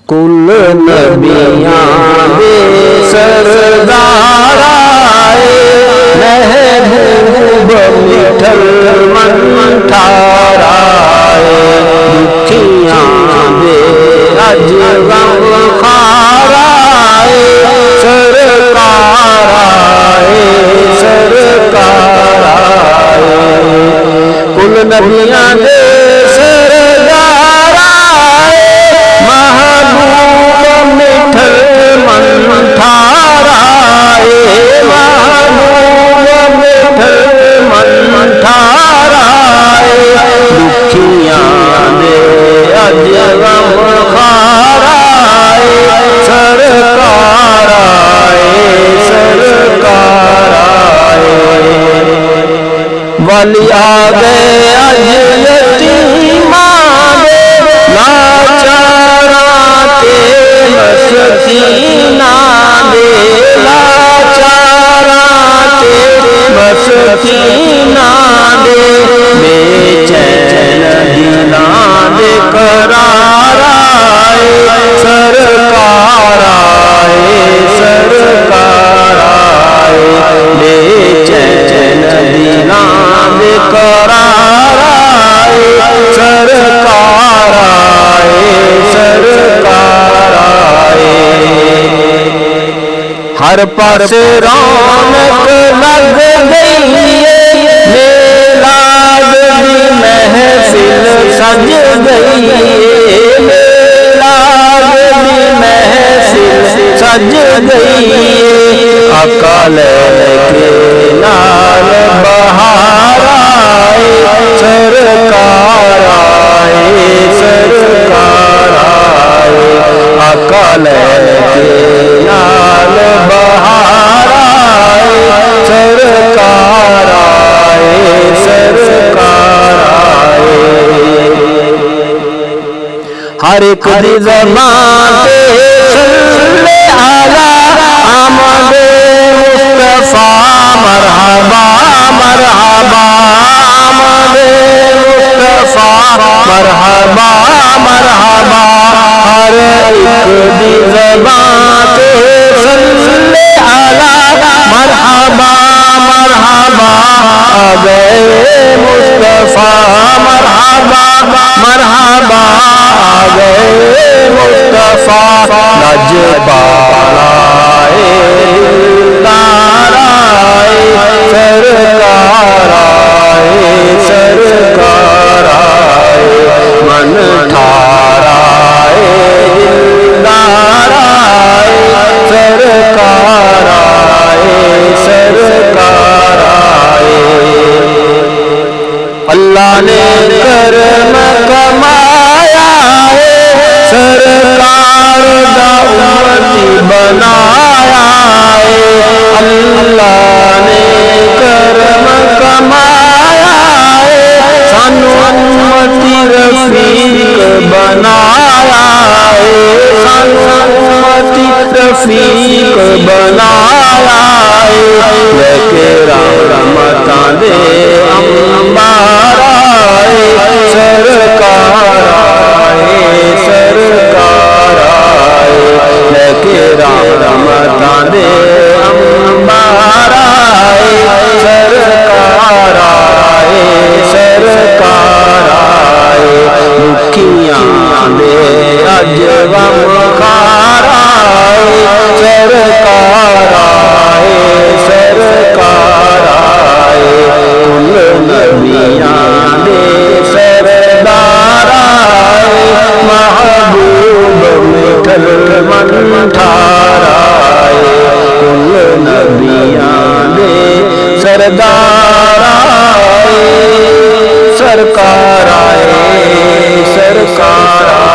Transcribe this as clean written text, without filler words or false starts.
کل نبیاں دے سردار آئے، محبوب مٹھل من ٹھار آئے، دکھیاں دے اج غم خار آئے، سرکار آئے، سرکار آئے، کل نبیاں دے سردار آئے، محبوب مٹھل من ٹھار آئے، محبوب مٹھل من ٹھار آئے، دکھیاں دے اج غم خار آئے، سرکار آئے، سرکار آئے، والی آ گئے اج یتیماں دے، لاچاراں تے مسکیناں دے، لاچاراں تے مسکیناں دے، بے چین دلاں دے قرار آئے، سرکار آئے، سرکار آئے، بے چین دلاں دے قرار آئے، سرکار آئے، سرکار آئے، ہر پاسے رونق لگ گئی ہے، میلاد دی محفل سج گئی ہے، میلاد دی محفل سج گئی ہے، آقا لے کے نال بہار آئے، سرکار آئے، سرکار آئے، آقا لے کے نال بہار آئے، سرکار آئے، سرکار آئے، ہر ایک دی زبان تے صلی علی آمد مصطفیٰ، مرحبا مرحبا آمد مصطفیٰ، مرحبا مرحبا، ہر ایک دی زبان تے صلی علی مرحبا مرحبا، آ گئے مصطفیٰ، مرحبا مرحبا، آ گئے مصطفیٰ، لجپال آئے، دلدار آئے، سرکار آئے، سرکار آئے، من ٹھار آئے، دلدار آئے، سرکار آئے، سرکار آئے، اللہ نے کرم کمایا ہے، سرکار دا امتی بنایا ہے، اللہ نے کرم کمایا ہے، سانو امتی رفیق بنایا ہے، سانو امتی رفیق بنایا ہے، لے کے رحمتاں دے انبار آئے، سرکار آئے، سرکار آئے، لے کے رحمتاں دے انبار آئے، سرکار آئے، سرکار آئے، دکھیاں دے اج غم خار آئے، سرکار آئے، سرکار آئے، کل نبیاں دے سردار آئے، محبوب مٹھل من ٹھار آئے، کل نبیاں دے سردار آئے، سرکار آئے، سرکار آئے۔